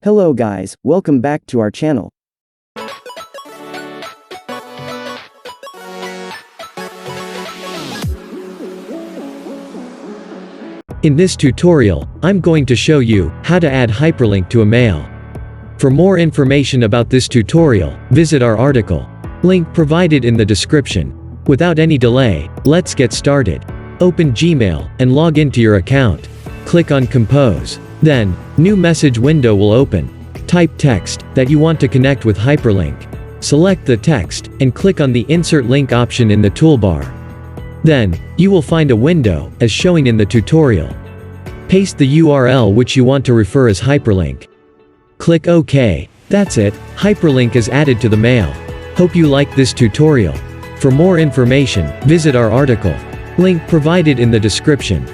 Hello guys, welcome back to our channel. In this tutorial, I'm going to show you how to add hyperlink to a mail. For more information about this tutorial, visit our article. Link provided in the description. Without any delay, let's get started. Open Gmail and log into your account. Click on Compose. Then, new message window will open. Type text that you want to connect with hyperlink. Select the text and click on the Insert Link option in the toolbar. Then, you will find a window, as showing in the tutorial. Paste the URL which you want to refer as hyperlink. Click OK. That's it, hyperlink is added to the mail. Hope you liked this tutorial. For more information, visit our article. Link provided in the description.